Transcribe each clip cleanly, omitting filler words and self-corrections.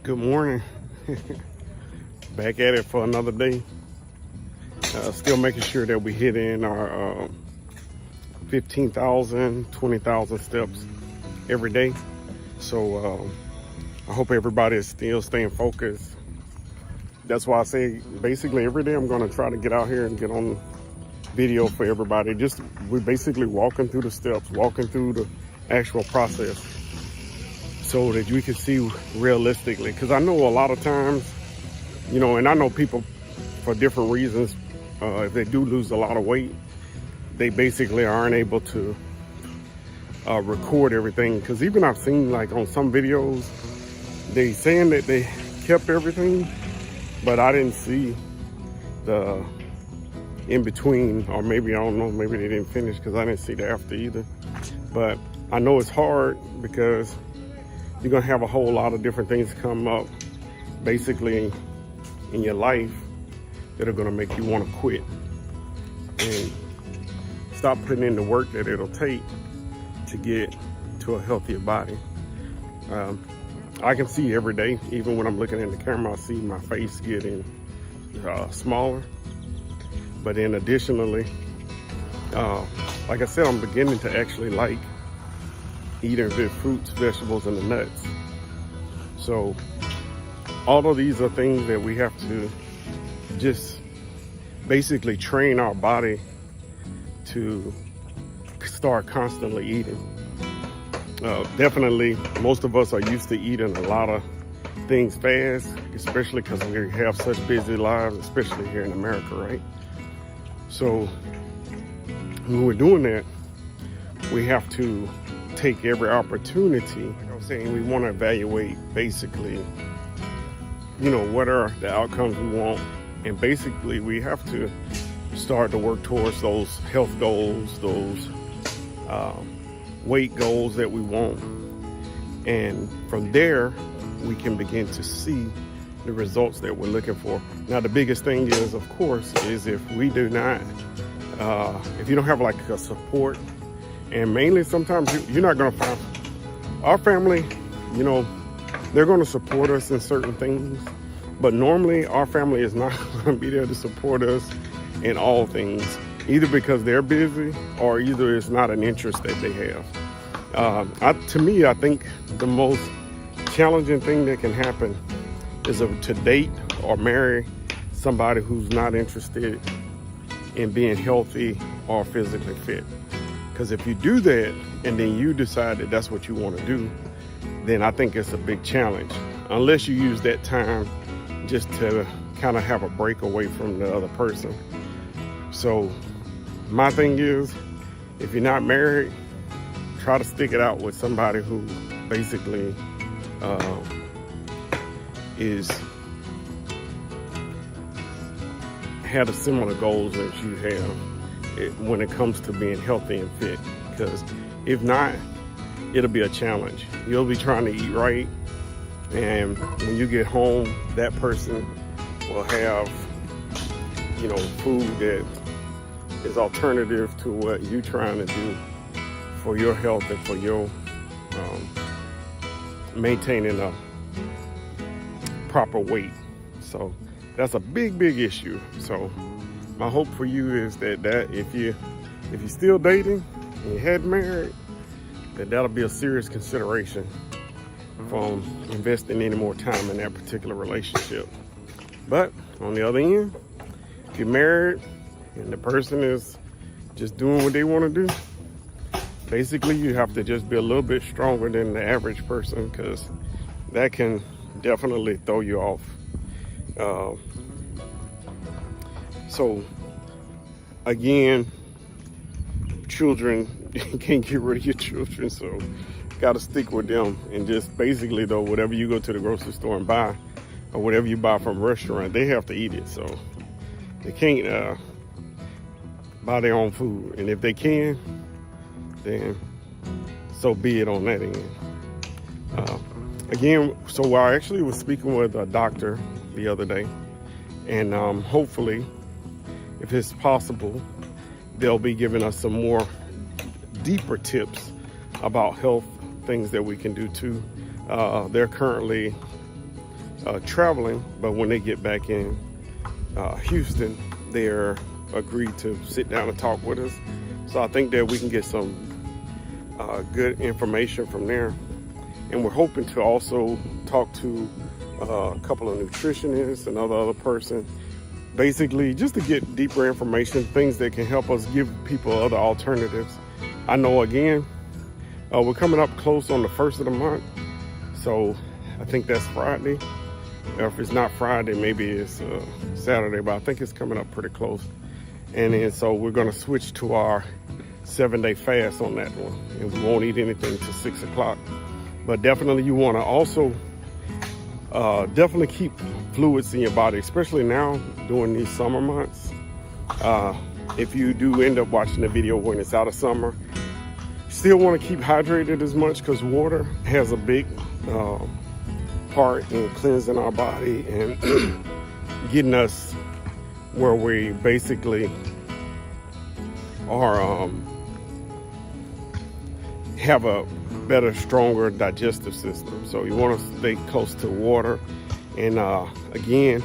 Good morning. Back at it for another day. Still making sure that we hit in our 15,000, 20,000 steps every day. So I hope everybody is still staying focused. That's why I say basically every day I'm going to try to get out here and get on video for everybody. We're basically walking through the steps, walking through the actual process, so that you can see realistically. Because I know a lot of times, you know, and I know people for different reasons, if they do lose a lot of weight, they basically aren't able to record everything. Because even I've seen like on some videos, they saying that they kept everything, but I didn't see the in between, or maybe, I don't know, maybe they didn't finish because I didn't see the after either. But I know it's hard because you're gonna have a whole lot of different things come up basically in your life that are gonna make you want to quit and stop putting in the work that it'll take to get to a healthier body. I can see every day, even when I'm looking in the camera, I see my face getting smaller. But then additionally, like I said, I'm beginning to actually like eating the fruits, vegetables, and the nuts. So all of these are things that we have to just basically train our body to start constantly eating. Definitely, most of us are used to eating a lot of things fast, especially because we have such busy lives, especially here in America, right? So when we're doing that, we have to take every opportunity. Like I was saying, we want to evaluate basically, you know, what are the outcomes we want, and basically we have to start to work towards those health goals, those weight goals that we want, and from there we can begin to see the results that we're looking for. Now the biggest thing is, of course, is if we do not if you don't have like a support, and mainly sometimes you're not going to find our family, you know, they're going to support us in certain things, but normally our family is not going to be there to support us in all things, either because they're busy or either it's not an interest that they have. To me, I think the most challenging thing that can happen is to date or marry somebody who's not interested in being healthy or physically fit. Because if you do that and then you decide that that's what you want to do, then I think it's a big challenge, unless you use that time just to kind of have a break away from the other person. So my thing is, if you're not married, try to stick it out with somebody who basically had a similar goals as you have when it comes to being healthy and fit. Because if not, it'll be a challenge. You'll be trying to eat right, and when you get home, that person will have, you know, food that is alternative to what you're trying to do for your health and for your maintaining a proper weight. So that's a big issue. So my hope for you is that if you're still dating and you hadn't married, that'll be a serious consideration from investing any more time in that particular relationship. But on the other end, if you're married and the person is just doing what they want to do, basically you have to just be a little bit stronger than the average person, because that can definitely throw you off. So again, children, you can't get rid of your children, so got to stick with them. And just basically though, whatever you go to the grocery store and buy, or whatever you buy from a restaurant, they have to eat it. So they can't buy their own food. And if they can, then so be it on that end. Again, so I actually was speaking with a doctor the other day, and hopefully, if it's possible, they'll be giving us some more deeper tips about health things that we can do too. They're currently traveling, but when they get back in Houston, they're agreed to sit down and talk with us. So I think that we can get some good information from there. And we're hoping to also talk to a couple of nutritionists, another other person, basically just to get deeper information, things that can help us give people other alternatives. I know, again, we're coming up close on the 1st of the month, so I think that's Friday. Or if it's not Friday, maybe it's Saturday, but I think it's coming up pretty close. And then so we're gonna switch to our 7-day fast on that one, and we won't eat anything till 6 o'clock. But definitely you wanna also definitely keep fluids in your body, especially now during these summer months. If you do end up watching the video when it's out of summer, still want to keep hydrated as much, because water has a big part in cleansing our body and getting us where we basically are have a better, stronger digestive system. So you want to stay close to water. And again,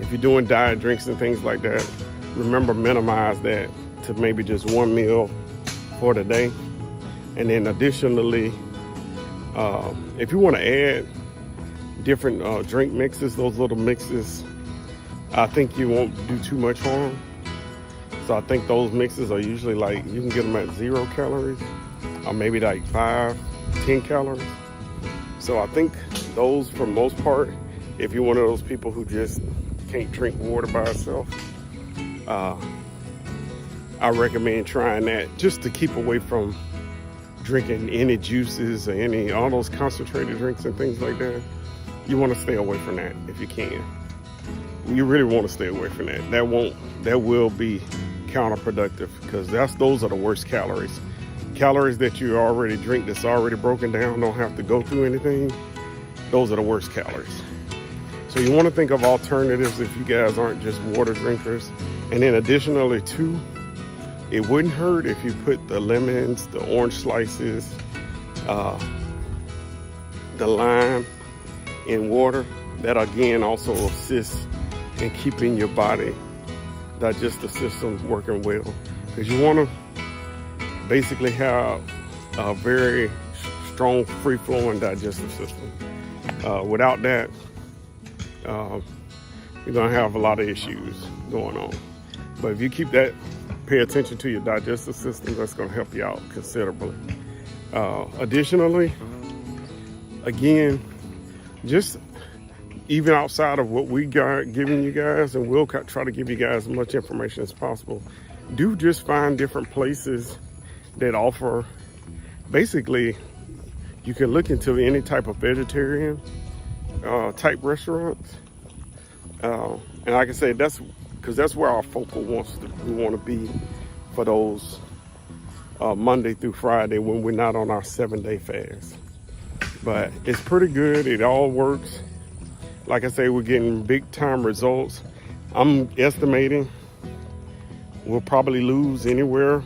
if you're doing diet drinks and things like that, remember, minimize that to maybe just one meal for the day. And then additionally, if you want to add different drink mixes, those little mixes, I think you won't do too much harm. So I think those mixes are usually like, you can get them at 0 calories or maybe like 5-10 calories. So I think those, for most part, if you're one of those people who just can't drink water by itself, I recommend trying that, just to keep away from drinking any juices or all those concentrated drinks and things like that. You want to stay away from that if you can. You really want to stay away from that. That will be counterproductive, because those are the worst calories. Calories that you already drink that's already broken down, don't have to go through anything. Those are the worst calories. So you want to think of alternatives if you guys aren't just water drinkers. And then additionally too, it wouldn't hurt if you put the lemons, the orange slices, the lime in water. That again also assists in keeping your body digestive system working well, because you want to basically have a very strong, free-flowing digestive system. Without that, you're going to have a lot of issues going on. But if you keep that, pay attention to your digestive system, that's going to help you out considerably. Additionally, again, just even outside of what we got giving you guys, and we'll try to give you guys as much information as possible, do just find different places that offer, basically, you can look into any type of vegetarian type restaurants. And like I said, that's because that's where our focal we want to be for those Monday through Friday when we're not on our 7-day fast. But it's pretty good. It all works. Like I say, we're getting big time results. I'm estimating we'll probably lose anywhere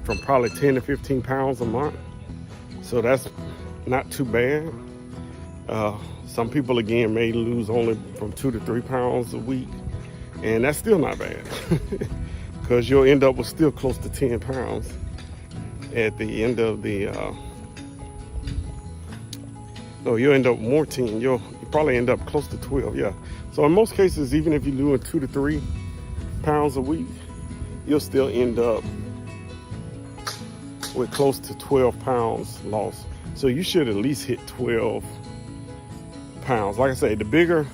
from probably 10 to 15 pounds a month. So that's not too bad. Some people, again, may lose only from 2 to 3 pounds a week, and that's still not bad, because you'll end up with still close to 10 pounds at the end of the, no, you'll end up more 10. You'll probably end up close to 12, yeah. So in most cases, even if you're doing 2 to 3 pounds a week, you'll still end up with close to 12 pounds lost. So you should at least hit 12 pounds. Like I say, the bigger,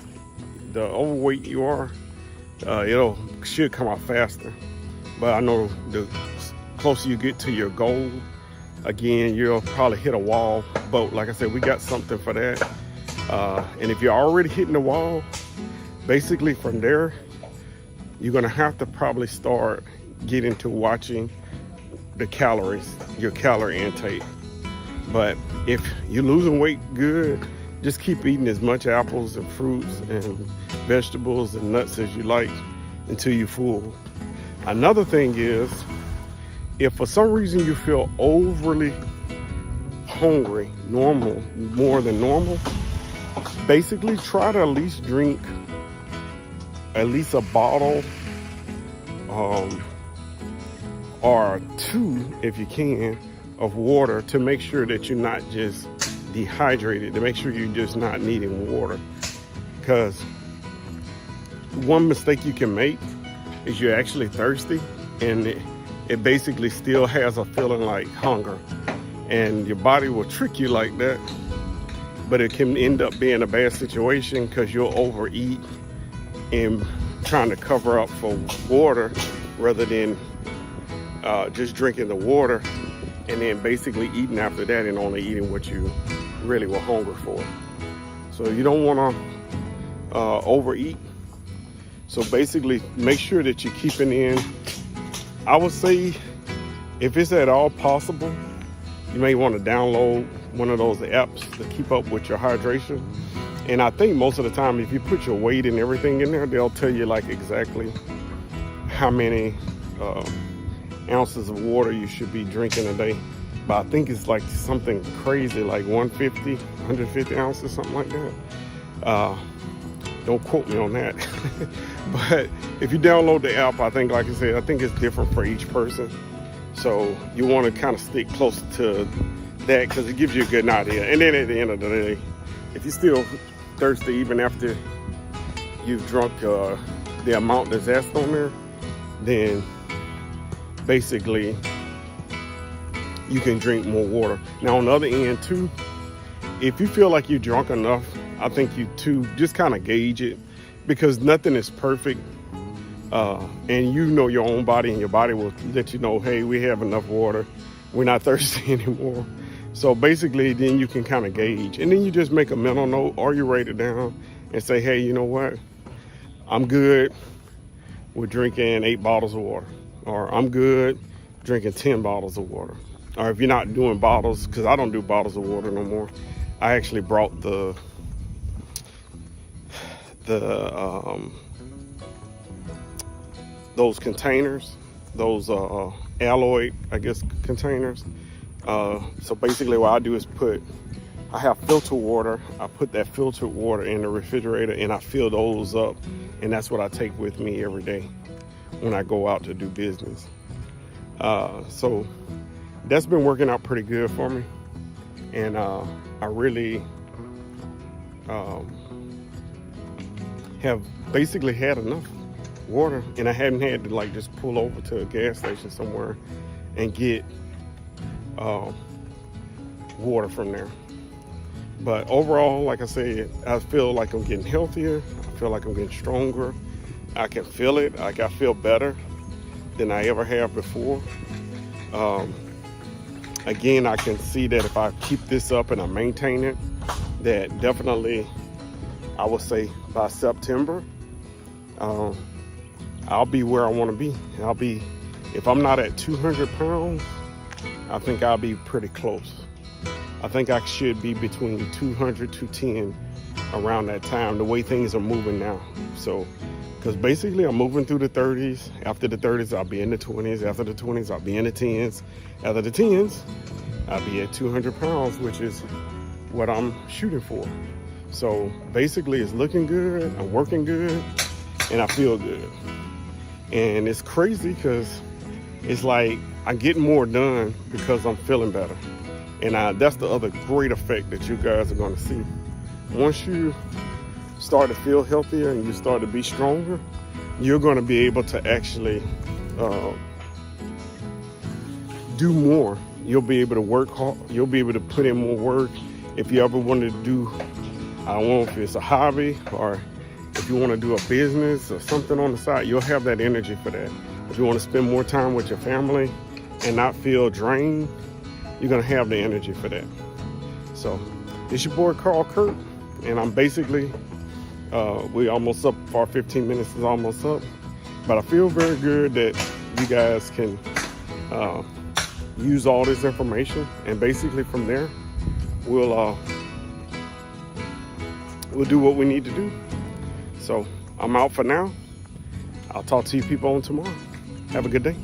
the overweight you are, should come out faster. But I know the closer you get to your goal, again, you'll probably hit a wall. But like I said, we got something for that. And if you're already hitting the wall, basically from there, you're gonna have to probably start getting to watching the calories, your calorie intake. But if you're losing weight good, just keep eating as much apples and fruits and vegetables and nuts as you like until you're full. Another thing is, if for some reason you feel overly hungry more than normal, basically try to at least drink at least a bottle or two, if you can, of water to make sure that you're not just dehydrated, to make sure you're just not needing water. Because one mistake you can make is you're actually thirsty, and it basically still has a feeling like hunger, and your body will trick you like that, but it can end up being a bad situation because you'll overeat and trying to cover up for water rather than just drinking the water and then basically eating after that and only eating what you really were hungry for. So you don't want to overeat. So basically make sure that you're keeping in, I would say, if it's at all possible, you may want to download one of those apps to keep up with your hydration. And I think most of the time, if you put your weight and everything in there, they'll tell you like exactly how many ounces of water you should be drinking a day. But I think it's like something crazy, like 150 ounces, something like that. Don't quote me on that. But if you download the app, I think, like I said, I think it's different for each person. So you want to kind of stick close to that because it gives you a good idea. And then at the end of the day, if you're still thirsty even after you've drunk the amount that's asked on there, then basically you can drink more water. Now on the other end too, if you feel like you're drunk enough, I think you too just kind of gauge it, because nothing is perfect, and you know your own body, and your body will let you know, hey, we have enough water, we're not thirsty anymore. So basically then you can kind of gauge, and then you just make a mental note or you write it down and say, hey, you know what, I'm good with drinking 8 bottles of water, or I'm good drinking 10 bottles of water. Or if you're not doing bottles, because I don't do bottles of water no more, I actually brought those containers, those alloy, I guess, containers. So basically what I do is I have filtered water. I put that filtered water in the refrigerator and I fill those up, and that's what I take with me every day when I go out to do business. So that's been working out pretty good for me, and I really have basically had enough water, and I hadn't had to like just pull over to a gas station somewhere and get water from there. But overall, like I said, I feel like I'm getting healthier. I feel like I'm getting stronger. I can feel it. Like I feel better than I ever have before. Again, I can see that if I keep this up and I maintain it, that definitely, I would say by September, I'll be where I want to be. If I'm not at 200 pounds, I think I'll be pretty close. I think I should be between 200, 210 around that time, the way things are moving now. So, because basically I'm moving through the 30s. After the 30s, I'll be in the 20s. After the 20s, I'll be in the 10s. After the 10s, I'll be at 200 pounds, which is what I'm shooting for. So basically it's looking good, I'm working good, and I feel good. And it's crazy because it's like I'm getting more done because I'm feeling better. And that's the other great effect that you guys are going to see. Once you start to feel healthier and you start to be stronger, you're going to be able to actually do more. You'll be able to work hard. You'll be able to put in more work. If you ever wanted to do, I don't know if it's a hobby or if you want to do a business or something on the side, you'll have that energy for that. If you want to spend more time with your family and not feel drained, you're going to have the energy for that. So it's your boy Karl Kirk, and I'm basically, we're almost up, our 15 minutes is almost up, but I feel very good that you guys can use all this information, and basically from there, we'll do what we need to do. So I'm out for now. I'll talk to you people on tomorrow. Have a good day.